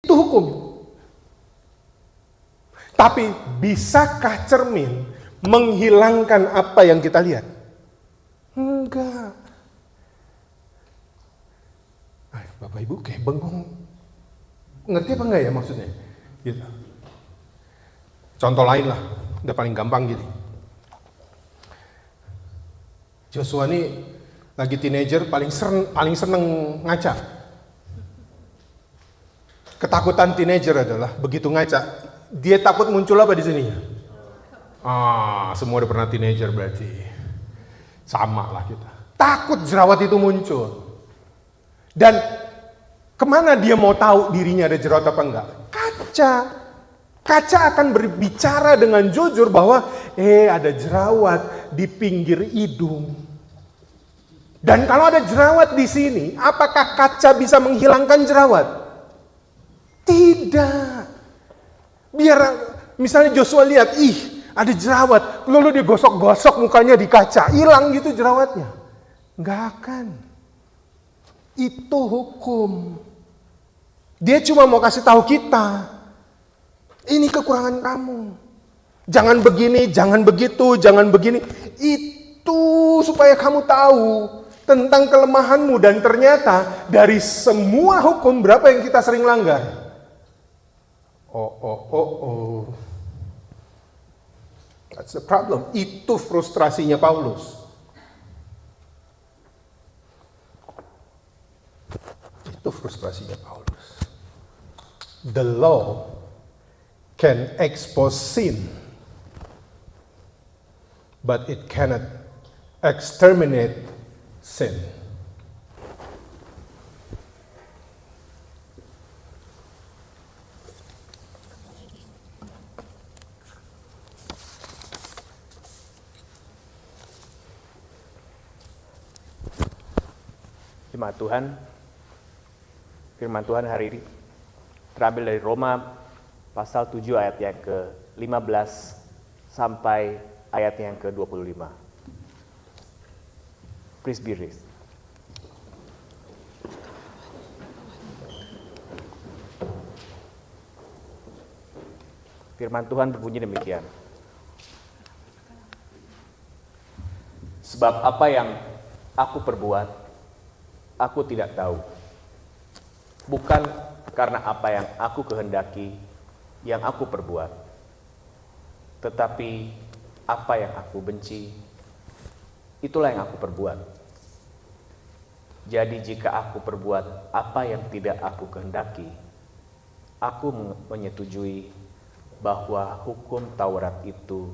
Itu hukum. Tapi bisakah cermin menghilangkan apa yang kita lihat? Enggak. Bapak Ibu kayak bengong. Ngerti apa enggak ya maksudnya? Gitu. Contoh lain lah, udah paling gampang gini. Joshua ini lagi teenager paling seneng ngaca. Ketakutan teenager adalah begitu ngaca, dia takut muncul apa di sininya? Semua udah pernah teenager berarti. Sama lah kita. Takut jerawat itu muncul. Dan kemana dia mau tahu dirinya ada jerawat apa enggak? Kaca. Kaca akan berbicara dengan jujur bahwa ada jerawat di pinggir hidung. Dan kalau ada jerawat di sini, apakah kaca bisa menghilangkan jerawat? Tidak. Biar misalnya Joshua lihat, ada jerawat, lalu dia gosok-gosok mukanya di kaca, hilang gitu jerawatnya. Nggak akan. Itu hukum. Dia cuma mau kasih tahu kita, ini kekurangan kamu. Jangan begini, jangan begitu, jangan begini. Itu supaya kamu tahu tentang kelemahanmu. Dan ternyata dari semua hukum, berapa yang kita sering langgar? That's the problem. Itu frustrasinya Paulus. Itu frustrasinya Paulus. The law can expose sin, but it cannot exterminate sin. Jemaat Tuhan, firman Tuhan hari ini terambil dari Roma pasal 7 ayat yang ke-15 sampai ayat yang ke-25. Please be raised. Firman Tuhan berbunyi demikian. Sebab apa yang aku perbuat, aku tidak tahu. Bukan karena apa yang aku kehendaki, yang aku perbuat. Tetapi apa yang aku benci, itulah yang aku perbuat. Jadi jika aku perbuat apa yang tidak aku kehendaki, aku menyetujui bahwa hukum Taurat itu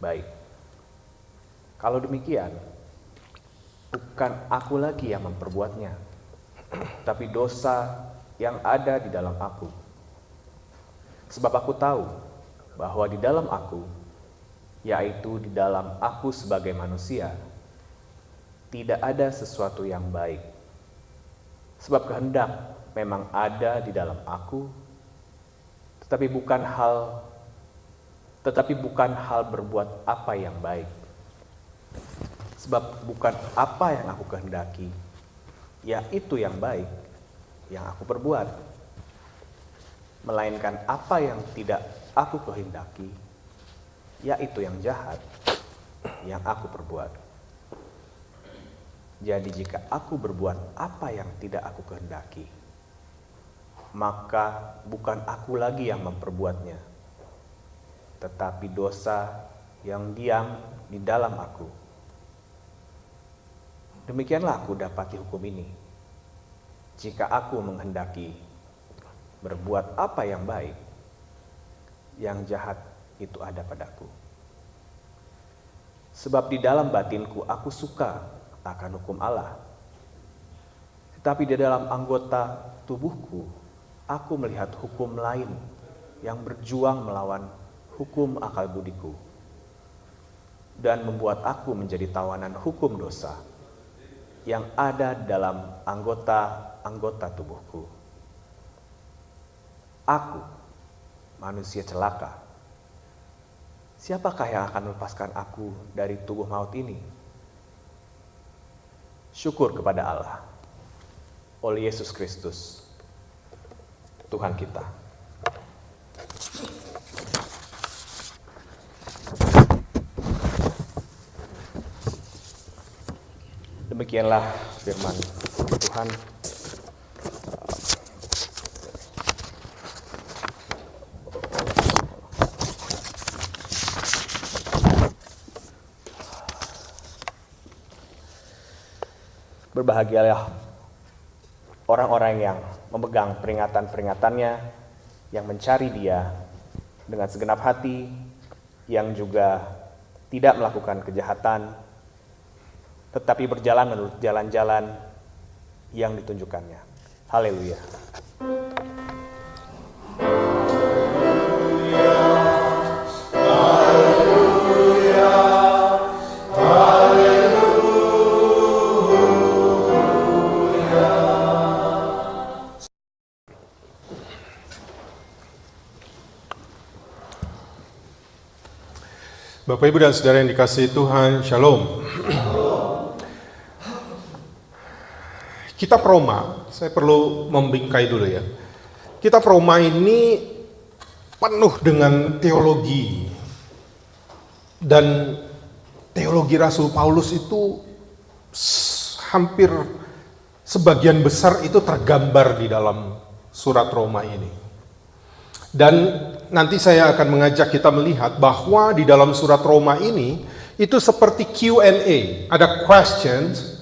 baik. Kalau demikian, bukan aku lagi yang memperbuatnya, tapi dosa yang ada di dalam aku. Sebab aku tahu bahwa di dalam aku, yaitu di dalam aku sebagai manusia, tidak ada sesuatu yang baik. Sebab kehendak memang ada di dalam aku, tetapi bukan hal berbuat apa yang baik. Sebab bukan apa yang aku kehendaki, yaitu yang baik, yang aku perbuat, melainkan apa yang tidak aku kehendaki, yaitu yang jahat, yang aku perbuat. Jadi jika aku berbuat apa yang tidak aku kehendaki, maka bukan aku lagi yang memperbuatnya, tetapi dosa yang diam di dalam aku. Demikianlah aku dapati hukum ini. Jika aku menghendaki berbuat apa yang baik, yang jahat itu ada padaku. Sebab di dalam batinku aku suka akan hukum Allah. Tetapi di dalam anggota tubuhku, aku melihat hukum lain yang berjuang melawan hukum akal budiku dan membuat aku menjadi tawanan hukum dosa yang ada dalam anggota tubuhku. Aku, manusia celaka, siapakah yang akan melepaskan aku dari tubuh maut ini? Syukur kepada Allah oleh Yesus Kristus, Tuhan kita. Demikianlah firman Tuhan. Berbahagialah orang-orang yang memegang peringatan-peringatannya, yang mencari Dia dengan segenap hati, yang juga tidak melakukan kejahatan, tetapi berjalan menurut jalan-jalan yang ditunjukkannya. Haleluya. Bapak, Ibu, dan Saudara yang dikasihi Tuhan, Shalom. Kitab Roma, saya perlu membingkai dulu ya. Kitab Roma ini penuh dengan teologi. Dan teologi Rasul Paulus itu hampir sebagian besar itu tergambar di dalam surat Roma ini. Dan nanti saya akan mengajak kita melihat bahwa di dalam surat Roma ini itu seperti Q&A, ada questions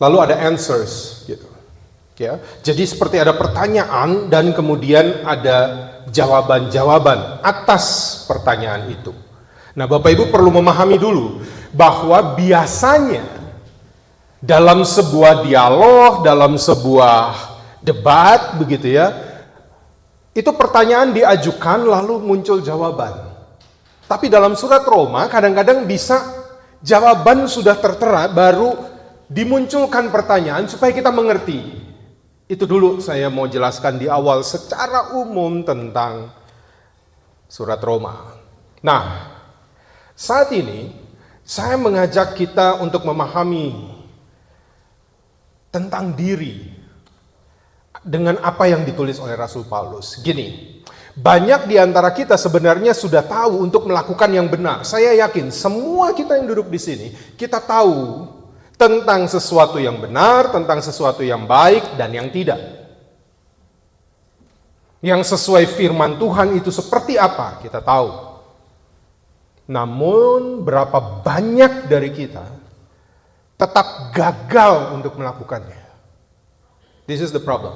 lalu ada answers gitu. Ya. Jadi seperti ada pertanyaan dan kemudian ada jawaban-jawaban atas pertanyaan itu. Nah, Bapak Ibu perlu memahami dulu bahwa biasanya dalam sebuah dialog, dalam sebuah debat begitu ya, itu pertanyaan diajukan lalu muncul jawaban. Tapi dalam surat Roma kadang-kadang bisa jawaban sudah tertera baru dimunculkan pertanyaan supaya kita mengerti. Itu dulu saya mau jelaskan di awal secara umum tentang surat Roma. Nah, saat ini saya mengajak kita untuk memahami tentang diri dengan apa yang ditulis oleh Rasul Paulus. Gini, banyak di antara kita sebenarnya sudah tahu untuk melakukan yang benar. Saya yakin semua kita yang duduk di sini, kita tahu tentang sesuatu yang benar, tentang sesuatu yang baik dan yang tidak. Yang sesuai firman Tuhan itu seperti apa, kita tahu. Namun berapa banyak dari kita tetap gagal untuk melakukannya. This is the problem.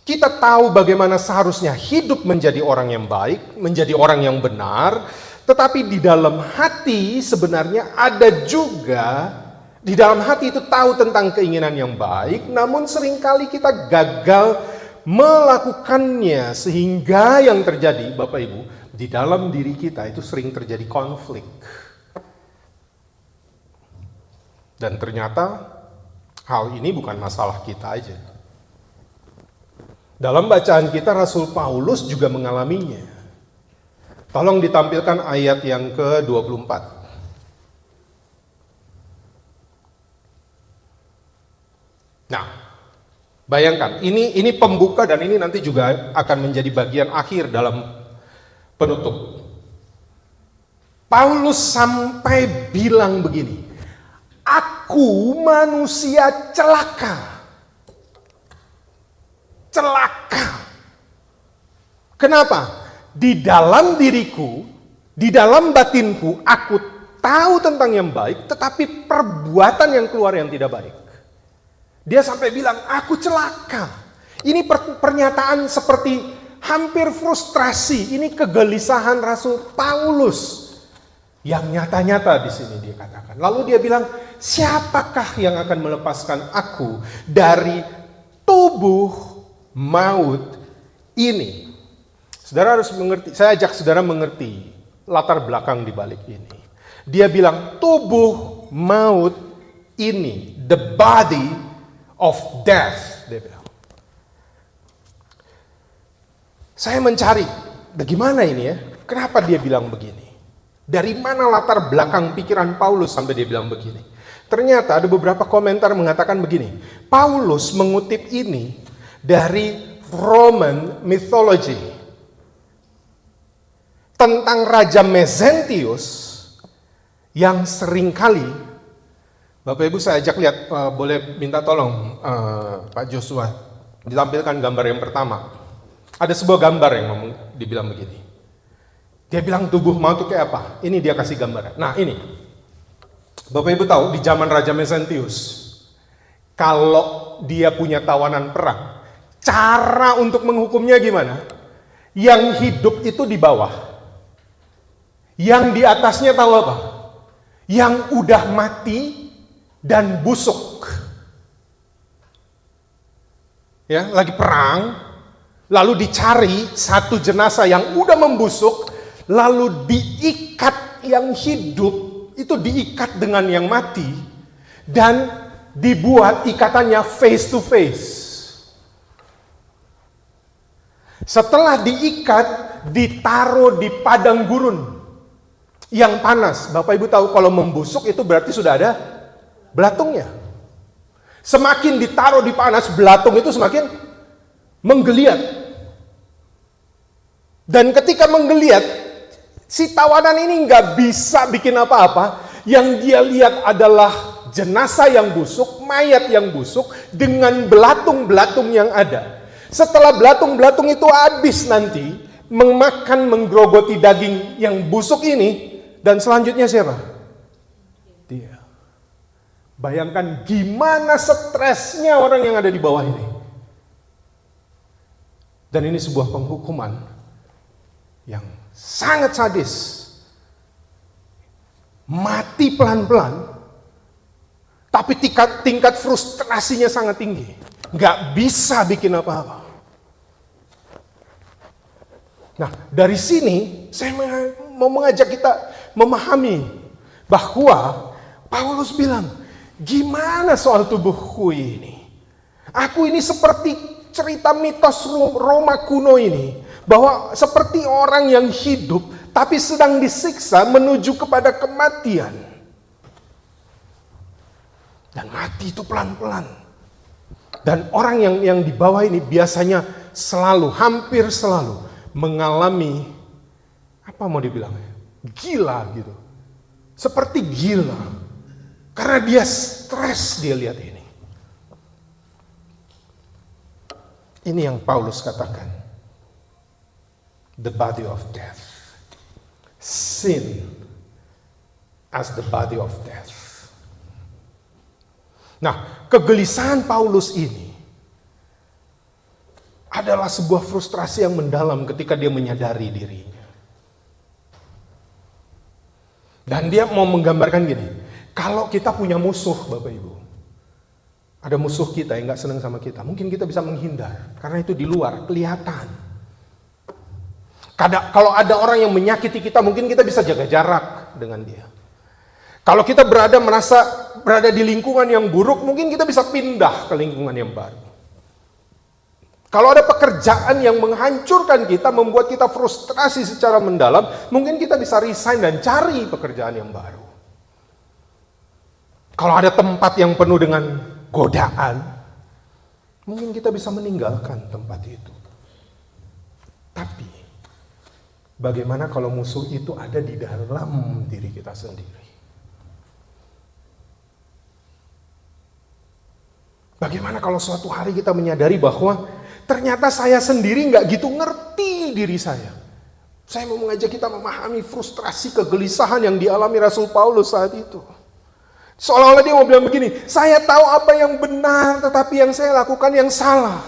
Kita tahu bagaimana seharusnya hidup menjadi orang yang baik, menjadi orang yang benar, tetapi di dalam hati sebenarnya ada juga, di dalam hati itu tahu tentang keinginan yang baik, namun seringkali kita gagal melakukannya sehingga yang terjadi, Bapak Ibu, di dalam diri kita itu sering terjadi konflik. Dan ternyata hal ini bukan masalah kita aja. Dalam bacaan kita Rasul Paulus juga mengalaminya. Tolong ditampilkan ayat yang ke-24. Nah, bayangkan ini pembuka dan ini nanti juga akan menjadi bagian akhir dalam penutup. Paulus sampai bilang begini, aku manusia celaka. Celaka. Kenapa? Di dalam diriku, di dalam batinku, aku tahu tentang yang baik, tetapi perbuatan yang keluar yang tidak baik. Dia sampai bilang, aku celaka. Ini pernyataan seperti hampir frustrasi. Ini kegelisahan Rasul Paulus yang nyata-nyata di sini dia katakan. Lalu dia bilang, siapakah yang akan melepaskan aku dari tubuh maut ini? Saudara harus mengerti, saya ajak saudara mengerti latar belakang di balik ini. Dia bilang tubuh maut ini, the body of death, dia bilang. Saya mencari, bagaimana ini ya? Kenapa dia bilang begini? Dari mana latar belakang pikiran Paulus sampai dia bilang begini? Ternyata ada beberapa komentar mengatakan begini, Paulus mengutip ini dari Roman mythology tentang Raja Mezentius yang seringkali, Bapak Ibu saya ajak lihat, boleh minta tolong Pak Joshua ditampilkan gambar yang pertama. Ada sebuah gambar yang dibilang begini. Dia bilang tubuh mau itu kayak apa? Ini dia kasih gambar. Nah ini, Bapak Ibu tahu di zaman Raja Mezentius, kalau dia punya tawanan perang, cara untuk menghukumnya gimana? Yang hidup itu di bawah, yang di atasnya tahu apa? Yang udah mati dan busuk. Ya, lagi perang, lalu dicari satu jenazah yang udah membusuk, lalu diikat yang hidup, itu diikat dengan yang mati, dan dibuat ikatannya face to face. Setelah diikat, ditaruh di padang gurun yang panas. Bapak Ibu tahu kalau membusuk itu berarti sudah ada belatungnya. Semakin ditaruh di panas, belatung itu semakin menggeliat. Dan ketika menggeliat, si tawanan ini nggak bisa bikin apa-apa. Yang dia lihat adalah jenazah yang busuk, mayat yang busuk, dengan belatung-belatung yang ada. Setelah belatung-belatung itu habis nanti, menggerogoti daging yang busuk ini, dan selanjutnya siapa? Dia. Bayangkan gimana stresnya orang yang ada di bawah ini. Dan ini sebuah penghukuman yang sangat sadis. Mati pelan-pelan, tapi tingkat frustrasinya sangat tinggi. Nggak bisa bikin apa-apa. Nah, dari sini saya mau mengajak kita memahami bahwa Paulus bilang, gimana soal tubuhku ini? Aku ini seperti cerita mitos Roma kuno ini, bahwa seperti orang yang hidup tapi sedang disiksa menuju kepada kematian. Dan mati itu pelan-pelan. Dan orang yang di bawah ini biasanya selalu, hampir selalu mengalami, apa mau dibilangnya? Gila gitu. Seperti gila. Karena dia stres dia lihat ini. Ini yang Paulus katakan. The body of death. Sin as the body of death. Nah, kegelisahan Paulus ini adalah sebuah frustrasi yang mendalam ketika dia menyadari dirinya. Dan dia mau menggambarkan gini, kalau kita punya musuh Bapak Ibu, ada musuh kita yang gak senang sama kita, mungkin kita bisa menghindar, karena itu di luar, kelihatan. Kalau ada orang yang menyakiti kita, mungkin kita bisa jaga jarak dengan dia. Kalau kita merasa berada di lingkungan yang buruk, mungkin kita bisa pindah ke lingkungan yang baru. Kalau ada pekerjaan yang menghancurkan kita, membuat kita frustrasi secara mendalam, mungkin kita bisa resign dan cari pekerjaan yang baru. Kalau ada tempat yang penuh dengan godaan, mungkin kita bisa meninggalkan tempat itu. Tapi, bagaimana kalau musuh itu ada di dalam diri kita sendiri? Bagaimana kalau suatu hari kita menyadari bahwa ternyata saya sendiri nggak gitu ngerti diri saya. Saya mau mengajak kita memahami frustrasi, kegelisahan yang dialami Rasul Paulus saat itu. Seolah-olah dia mau bilang begini, saya tahu apa yang benar, tetapi yang saya lakukan yang salah.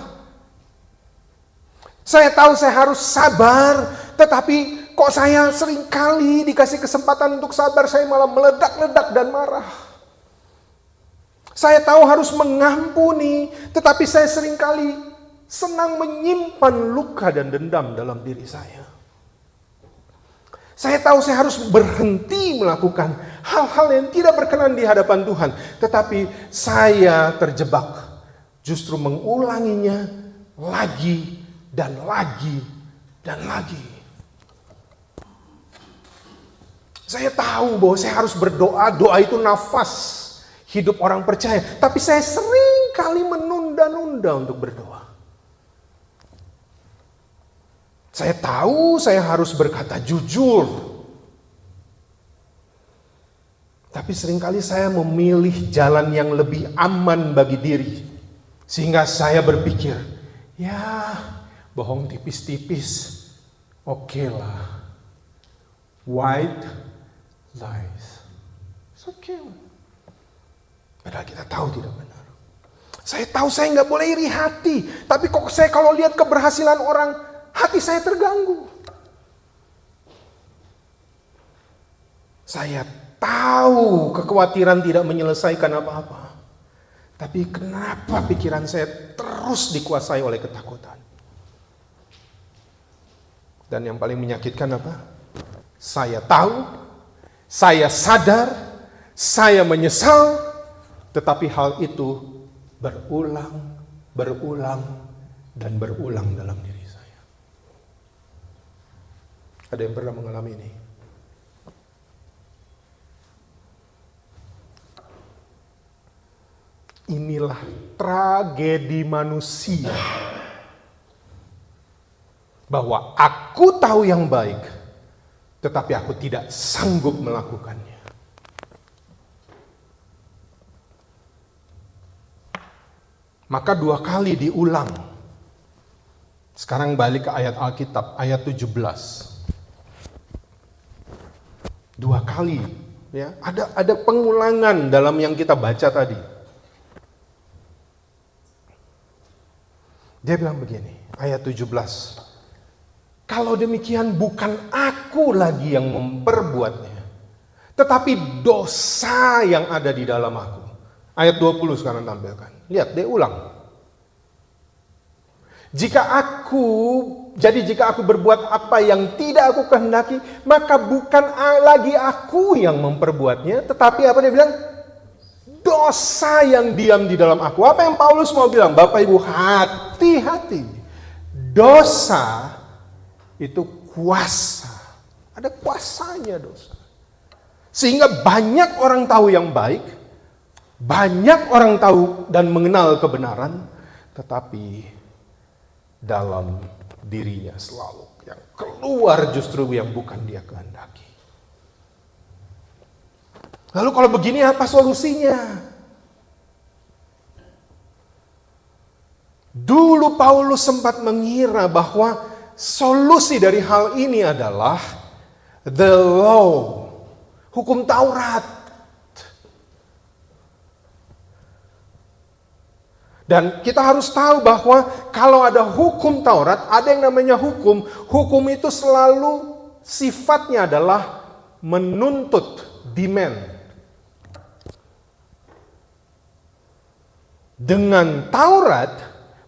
Saya tahu saya harus sabar, tetapi kok saya seringkali dikasih kesempatan untuk sabar, saya malah meledak-ledak dan marah. Saya tahu harus mengampuni, tetapi saya seringkali senang menyimpan luka dan dendam dalam diri saya. Saya tahu saya harus berhenti melakukan hal-hal yang tidak berkenan di hadapan Tuhan, tetapi saya terjebak justru mengulanginya lagi dan lagi dan lagi. Saya tahu bahwa saya harus berdoa, doa itu nafas hidup orang percaya, tapi saya sering kali menunda-nunda untuk berdoa. Saya tahu saya harus berkata jujur. Tapi seringkali saya memilih jalan yang lebih aman bagi diri. Sehingga saya berpikir, ya bohong tipis-tipis, oke lah. White lies. It's okay. Padahal kita tahu tidak benar. Saya tahu saya nggak boleh iri hati. Tapi kok saya kalau lihat keberhasilan orang, hati saya terganggu. Saya tahu kekhawatiran tidak menyelesaikan apa-apa. Tapi kenapa pikiran saya terus dikuasai oleh ketakutan? Dan yang paling menyakitkan apa? Saya tahu, saya sadar, saya menyesal, tetapi hal itu berulang, dan berulang dalam diri saya. Ada yang pernah mengalami ini? Inilah tragedi manusia. Bahwa aku tahu yang baik, tetapi aku tidak sanggup melakukannya. Maka 2 kali diulang. Sekarang balik ke ayat Alkitab, ayat 17. 2 kali, ya, ada pengulangan dalam yang kita baca tadi. Dia bilang begini, ayat 17. Kalau demikian bukan aku lagi yang memperbuatnya, tetapi dosa yang ada di dalam aku. Ayat 20 sekarang tampilkan. Lihat, dia ulang. Jika aku berbuat apa yang tidak aku kehendaki, maka bukan lagi aku yang memperbuatnya, tetapi apa dia bilang? Dosa yang diam di dalam aku. Apa yang Paulus mau bilang? Bapak Ibu, hati-hati. Dosa itu kuasa. Ada kuasanya dosa. Sehingga banyak orang tahu yang baik, banyak orang tahu dan mengenal kebenaran, tetapi dalam dirinya selalu yang keluar justru yang bukan dia kehendaki. Lalu kalau begini apa solusinya? Dulu Paulus sempat mengira bahwa solusi dari hal ini adalah the law, hukum Taurat. Dan kita harus tahu bahwa kalau ada hukum Taurat, ada yang namanya hukum. Hukum itu selalu sifatnya adalah menuntut, demand. Dengan Taurat,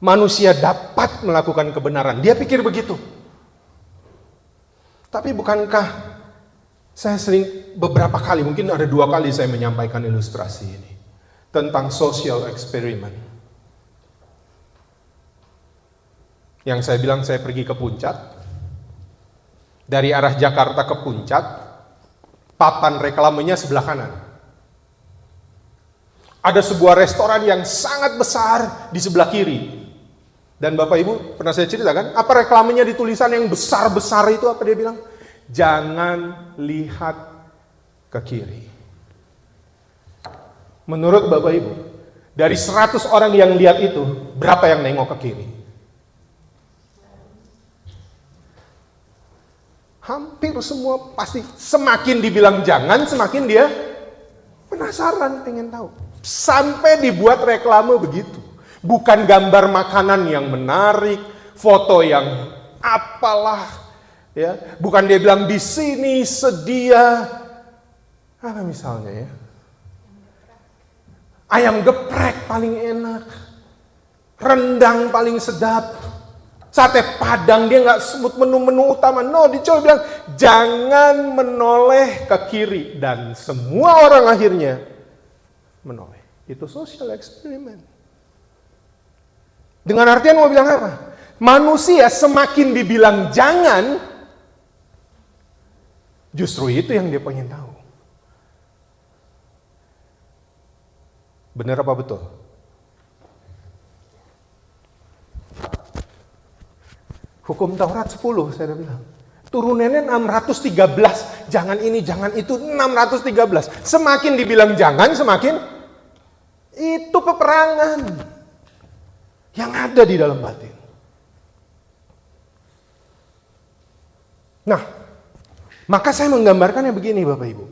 manusia dapat melakukan kebenaran. Dia pikir begitu. Tapi bukankah saya sering beberapa kali, mungkin ada 2 kali saya menyampaikan ilustrasi ini. Tentang social experiment. Yang saya bilang saya pergi ke puncak. Dari arah Jakarta ke puncak, papan reklamenya sebelah kanan. Ada sebuah restoran yang sangat besar di sebelah kiri. Dan Bapak Ibu pernah saya ceritakan, apa reklamenya di tulisan yang besar-besar itu, apa dia bilang? Jangan lihat ke kiri. Menurut Bapak Ibu, dari 100 orang yang lihat itu, berapa yang nengok ke kiri? Hampir semua pasti. Semakin dibilang jangan, semakin dia penasaran, pengen tahu. Sampai dibuat reklame begitu. Bukan gambar makanan yang menarik, foto yang apalah, ya. Bukan dia bilang di sini sedia apa misalnya ya? Ayam geprek paling enak, rendang paling sedap, sate padang dia nggak sebut menu-menu utama. No, dia cuma bilang jangan menoleh ke kiri, dan semua orang akhirnya menoleh. Itu social experiment. Dengan artian mau bilang apa? Manusia semakin dibilang jangan, justru itu yang dia pengen tahu. Benar apa betul? Hukum Taurat 10, saya udah bilang. Turunannya 613, jangan ini, jangan itu, 613. Semakin dibilang jangan, semakin itu peperangan yang ada di dalam batin. Nah, maka saya menggambarkannya begini Bapak Ibu.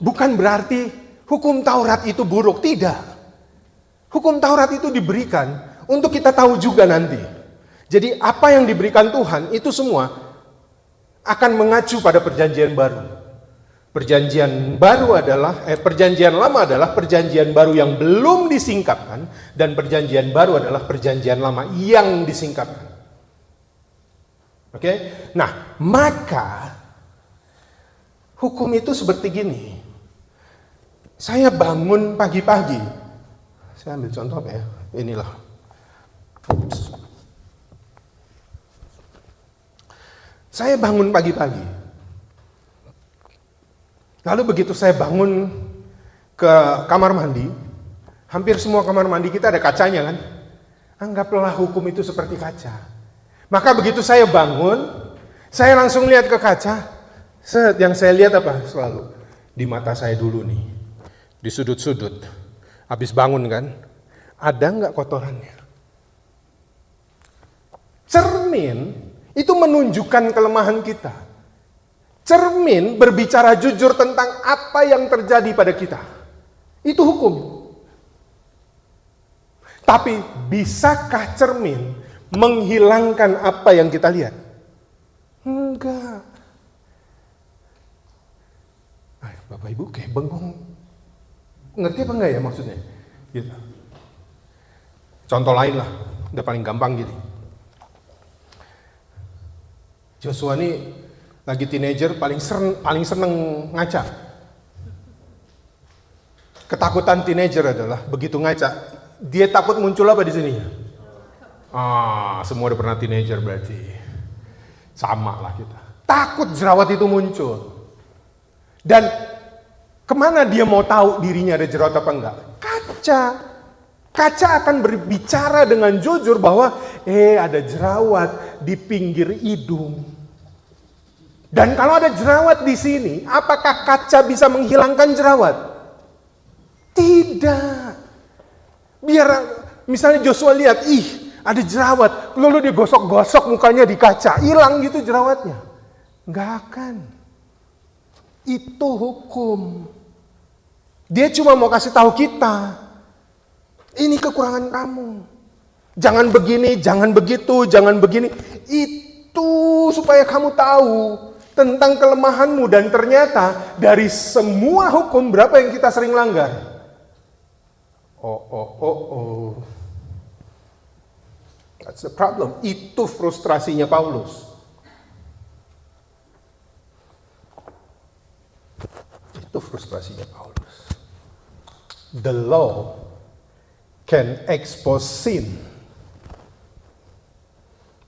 Bukan berarti hukum Taurat itu buruk, tidak. Hukum Taurat itu diberikan untuk kita tahu juga nanti. Jadi apa yang diberikan Tuhan itu semua akan mengacu pada perjanjian baru. Perjanjian lama adalah perjanjian baru yang belum disingkapkan, dan perjanjian baru adalah perjanjian lama yang disingkapkan. Oke? Nah, maka hukum itu seperti gini. Saya bangun pagi-pagi. Saya ambil contoh apa ya? Inilah. Saya bangun pagi-pagi. Lalu begitu saya bangun ke kamar mandi, hampir semua kamar mandi kita ada kacanya kan? Anggaplah hukum itu seperti kaca. Maka begitu saya bangun, saya langsung lihat ke kaca. Yang saya lihat apa? Selalu di mata saya dulu nih, di sudut-sudut. Habis bangun kan, ada nggak kotorannya? Cermin itu menunjukkan kelemahan kita. Cermin berbicara jujur tentang apa yang terjadi pada kita. Itu hukum. Tapi bisakah cermin menghilangkan apa yang kita lihat? Enggak. Bapak Ibu kayak bengong. Ngerti apa enggak ya maksudnya? Gitu. Contoh lain lah, udah paling gampang gini. Joshua ini lagi teenager, paling seneng ngaca. Ketakutan teenager adalah begitu ngaca, dia takut muncul apa di sini? Semua udah pernah teenager berarti. Sama lah kita. Takut jerawat itu muncul. Dan kemana dia mau tahu dirinya ada jerawat apa enggak? Kaca. Kaca akan berbicara dengan jujur bahwa ada jerawat di pinggir hidung. Dan kalau ada jerawat di sini, apakah kaca bisa menghilangkan jerawat? Tidak. Biar misalnya Joshua lihat, ada jerawat, lalu dia gosok-gosok mukanya di kaca, hilang gitu jerawatnya. Nggak akan. Itu hukum. Dia cuma mau kasih tahu kita, ini kekurangan kamu. Jangan begini, jangan begitu, jangan begini. Itu supaya kamu tahu tentang kelemahanmu. Dan ternyata dari semua hukum, berapa yang kita sering langgar? That's the problem. Itu frustrasinya Paulus. Itu frustrasinya Paulus. The law can expose sin,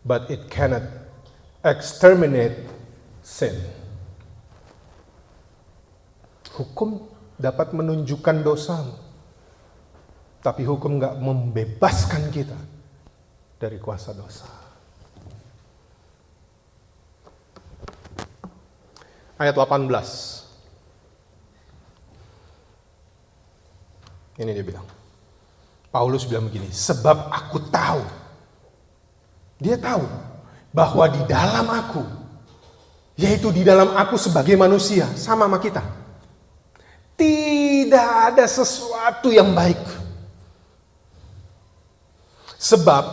but it cannot exterminate sin. Hukum dapat menunjukkan dosamu, tapi hukum gak membebaskan kita dari kuasa dosa. Ayat 18. Ini dia bilang. Paulus bilang begini, sebab aku tahu. Dia tahu bahwa di dalam aku, yaitu di dalam aku sebagai manusia, sama kita, tidak ada sesuatu yang baik. Sebab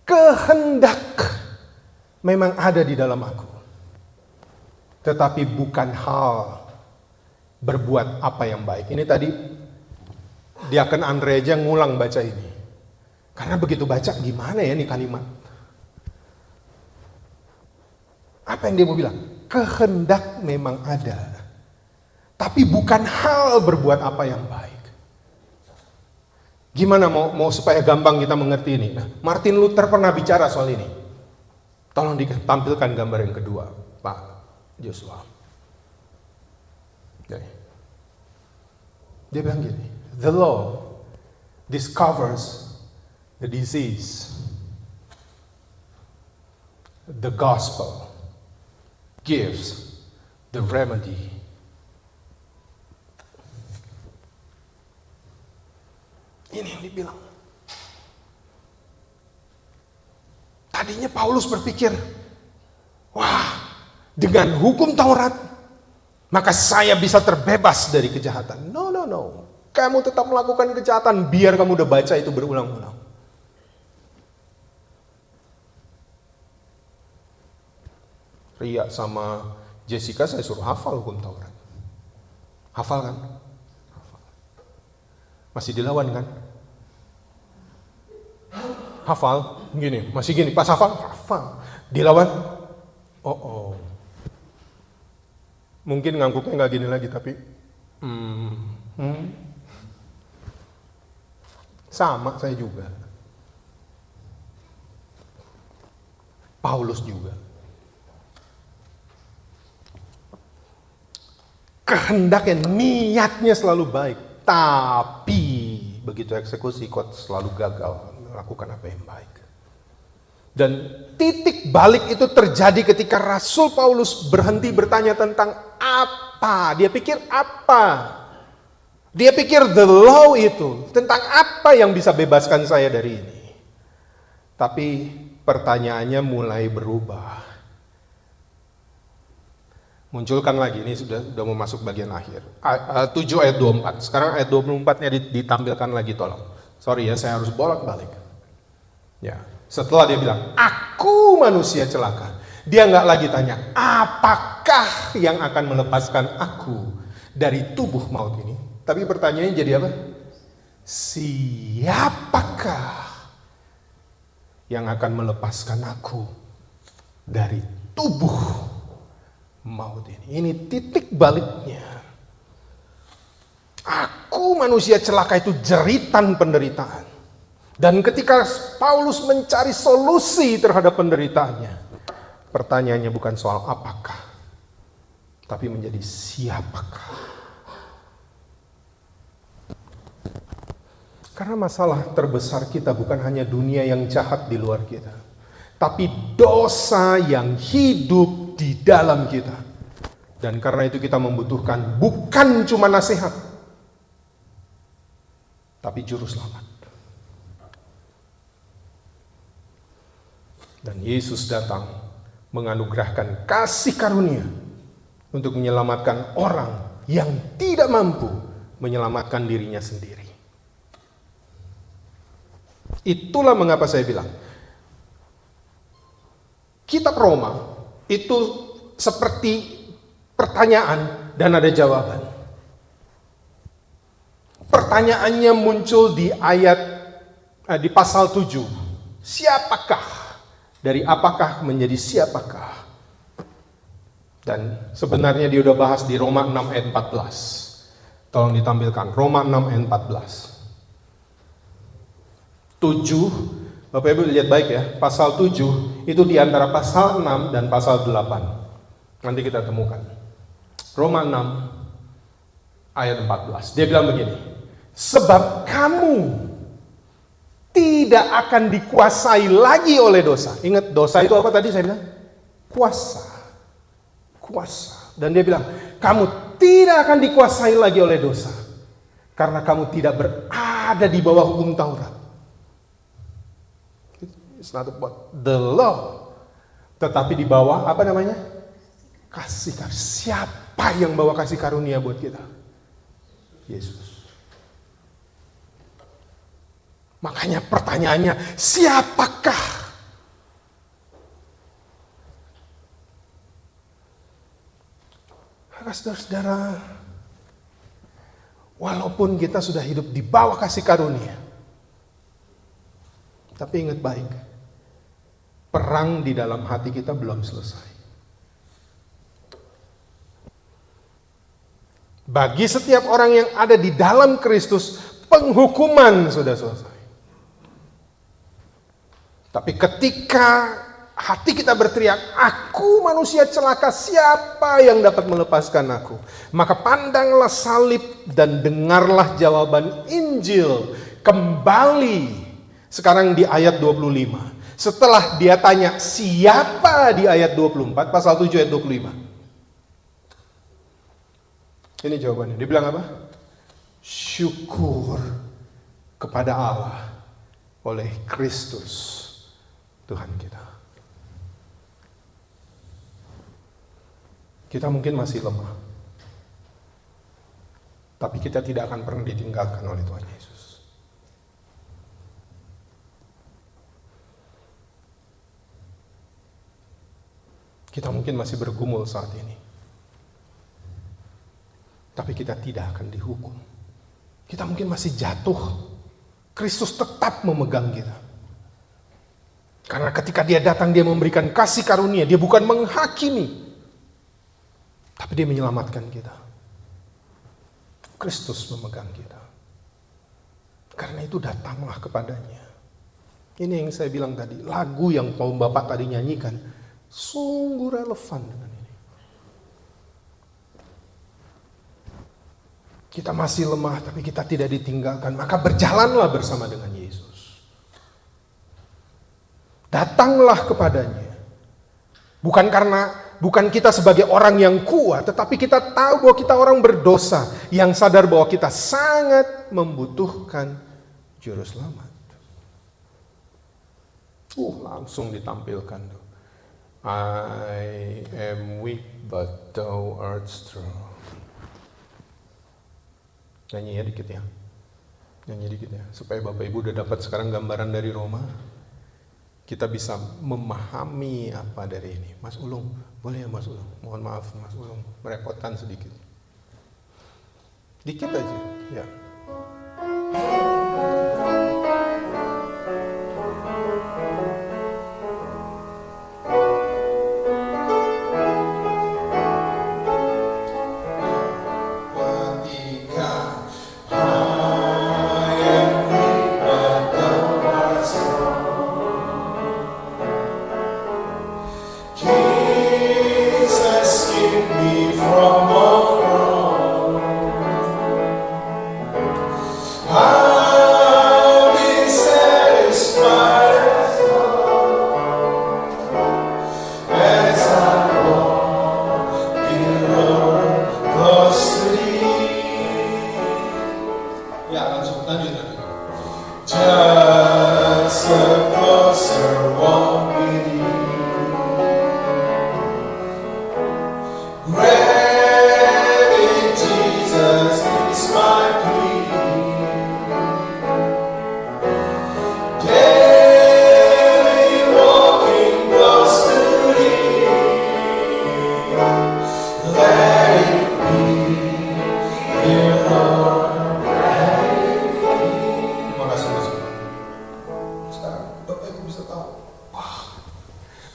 kehendak memang ada di dalam aku, tetapi bukan hal berbuat apa yang baik. Ini tadi Diaken Andre aja ngulang baca ini. Karena begitu baca, gimana ya ini kalimat? Apa yang dia mau bilang? Kehendak memang ada, tapi bukan hal berbuat apa yang baik. Gimana mau supaya gampang kita mengerti ini? Nah, Martin Luther pernah bicara soal ini. Tolong ditampilkan gambar yang kedua, Pak Joshua. Dia bilang gini, the law discovers the disease. The gospel gives the remedy. Ini yang dibilang. Tadinya Paulus berpikir, wah, dengan hukum Taurat, maka saya bisa terbebas dari kejahatan. No. Kamu tetap melakukan kejahatan, biar kamu udah baca itu berulang-ulang. Ria sama Jessica saya suruh hafal hukum Taurat. Hafal kan? Hafal. Masih dilawan kan? Hafal, gini, masih gini, pas hafal, dilawan, mungkin ngangguknya nggak gini lagi, tapi, sama saya juga, Paulus juga, kehendaknya, niatnya selalu baik, tapi begitu eksekusi kok selalu gagal melakukan apa yang baik. Dan titik balik itu terjadi ketika Rasul Paulus berhenti bertanya tentang apa. Dia pikir apa? Dia pikir the law itu, tentang apa yang bisa bebaskan saya dari ini. Tapi pertanyaannya mulai berubah. Munculkan lagi, ini sudah mau masuk bagian akhir. 7 ayat 24. Sekarang ayat 24-nya ditampilkan lagi, tolong. Sorry ya, saya harus bolak-balik. Ya, setelah dia bilang, aku manusia celaka. Dia nggak lagi tanya, apakah yang akan melepaskan aku dari tubuh maut ini? Tapi pertanyaannya jadi apa? Siapakah yang akan melepaskan aku dari tubuh maut ini? Ini titik baliknya. Aku manusia celaka itu jeritan penderitaan. Dan ketika Paulus mencari solusi terhadap penderitaannya, pertanyaannya bukan soal apakah, tapi menjadi siapakah. Karena masalah terbesar kita bukan hanya dunia yang jahat di luar kita, tapi dosa yang hidup di dalam kita. Dan karena itu kita membutuhkan bukan cuma nasihat, tapi juru selamat. Dan Yesus datang menganugerahkan kasih karunia untuk menyelamatkan orang yang tidak mampu menyelamatkan dirinya sendiri. Itulah mengapa saya bilang, kitab Roma itu seperti pertanyaan dan ada jawaban. Pertanyaannya muncul di di pasal 7. Siapakah? Dari apakah menjadi siapakah? Dan sebenarnya dia udah bahas di Roma 6 ayat 14. Tolong ditampilkan, Roma 6 ayat 14. 7, Bapak Ibu lihat baik ya, pasal 7 itu di antara pasal 6 dan pasal 8. Nanti kita temukan. Roma 6 ayat 14. Dia bilang begini, sebab kamu tidak akan dikuasai lagi oleh dosa. Ingat dosa itu apa tadi saya bilang? Kuasa. Dan dia bilang, kamu tidak akan dikuasai lagi oleh dosa. Karena kamu tidak berada di bawah hukum Taurat. It's not about the law. Tetapi di bawah apa namanya? Kasih karunia. Siapa yang bawa kasih karunia buat kita? Yesus. Makanya pertanyaannya, siapakah? Saudara-saudara, walaupun kita sudah hidup di bawah kasih karunia, tapi ingat baik, perang di dalam hati kita belum selesai. Bagi setiap orang yang ada di dalam Kristus, penghukuman sudah selesai. Tapi ketika hati kita berteriak, aku manusia celaka, siapa yang dapat melepaskan aku? Maka pandanglah salib dan dengarlah jawaban Injil. Kembali Sekarang di ayat 25. Setelah dia tanya siapa di ayat 24, pasal 7 ayat 25. Ini jawabannya. Dia bilang apa? Syukur kepada Allah oleh Kristus Tuhan kita. Kita mungkin masih lemah, tapi kita tidak akan pernah ditinggalkan oleh Tuhan Yesus. Kita mungkin masih bergumul saat ini, tapi kita tidak akan dihukum. Kita mungkin masih jatuh, Kristus tetap memegang kita. Karena ketika dia datang, dia memberikan kasih karunia, dia bukan menghakimi, tapi dia menyelamatkan kita. Kristus memegang kita. Karena itu datanglah kepadanya. Ini yang saya bilang tadi, lagu yang kaum bapak tadi nyanyikan, sungguh relevan dengan ini. Kita masih lemah, tapi kita tidak ditinggalkan. Maka berjalanlah bersama dengan Yesus. Datanglah kepadanya. Bukan kita sebagai orang yang kuat, tetapi kita tahu bahwa kita orang berdosa, yang sadar bahwa kita sangat membutuhkan juru selamat. Langsung ditampilkan tuh. I am weak but thou art strong. Nyanyi ya dikit ya. Nyanyi dikit ya. Supaya Bapak Ibu udah dapat sekarang gambaran dari Roma. Kita bisa memahami apa dari ini. Mas Ulung, boleh ya Mas Ulung? Mohon maaf Mas Ulung, merepotkan sedikit. Dikit aja, ya.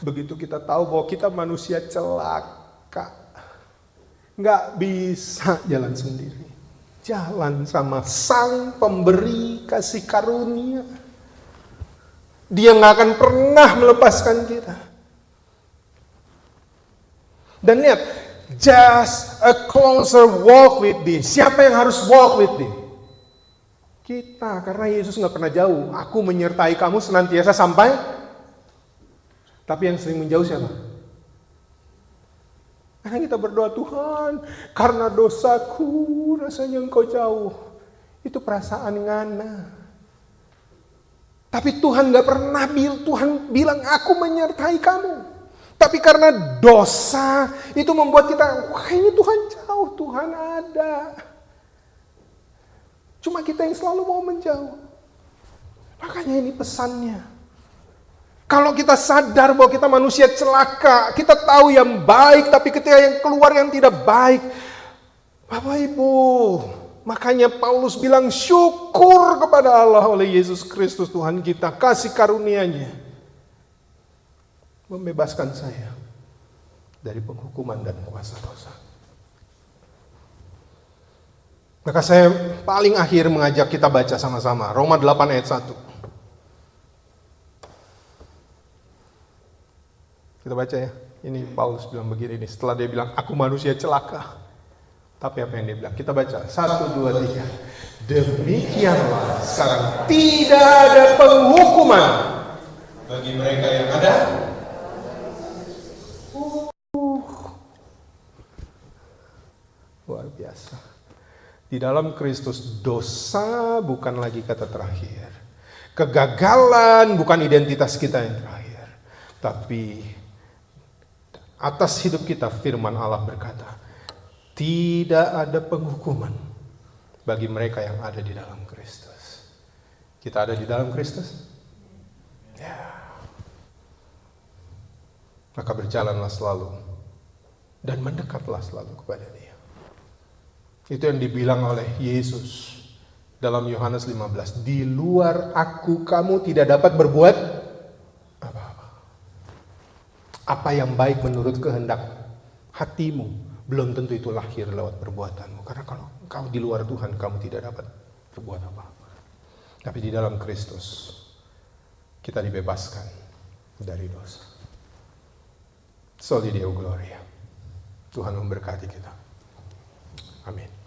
Begitu kita tahu bahwa kita manusia celaka, nggak bisa jalan sendiri. Jalan sama Sang Pemberi kasih karunia. Dia nggak akan pernah melepaskan kita. Dan lihat, just a closer walk with thee. Siapa yang harus walk with thee? Kita, karena Yesus nggak pernah jauh. Aku menyertai kamu senantiasa sampai. Tapi yang sering menjauh siapa? Karena kita berdoa, Tuhan, karena dosaku rasanya Engkau jauh. Itu perasaan ngana. Tapi Tuhan gak pernah Tuhan bilang, aku menyertai kamu. Tapi karena dosa, itu membuat kita, wah ini Tuhan jauh, Tuhan ada. Cuma kita yang selalu mau menjauh. Makanya ini pesannya. Kalau kita sadar bahwa kita manusia celaka, kita tahu yang baik, tapi ketika yang keluar yang tidak baik, Bapak Ibu, makanya Paulus bilang syukur kepada Allah oleh Yesus Kristus Tuhan kita, kasih karunia-Nya membebaskan saya dari penghukuman dan kuasa dosa. Maka saya paling akhir mengajak kita baca sama-sama Roma 8 ayat 1. Kita baca ya. Ini Paulus bilang begini nih. Setelah dia bilang, aku manusia celaka. Tapi apa yang dia bilang? Kita baca 1, 2, 3. Demikianlah sekarang tidak ada penghukuman bagi mereka yang ada. Luar biasa. Di dalam Kristus dosa bukan lagi kata terakhir. Kegagalan bukan identitas kita yang terakhir. Tapi atas hidup kita firman Allah berkata, tidak ada penghukuman bagi mereka yang ada di dalam Kristus. Kita ada di dalam Kristus? Ya. Maka berjalanlah selalu dan mendekatlah selalu kepada Dia. Itu yang dibilang oleh Yesus dalam Yohanes 15. Di luar aku kamu tidak dapat berbuat apa-apa. Apa yang baik menurut kehendak hatimu belum tentu itu lahir lewat perbuatanmu. Karena kalau kau di luar Tuhan kamu tidak dapat berbuat apa-apa. Tapi di dalam Kristus kita dibebaskan dari dosa. Soli Deo Gloria. Tuhan memberkati kita. Amin.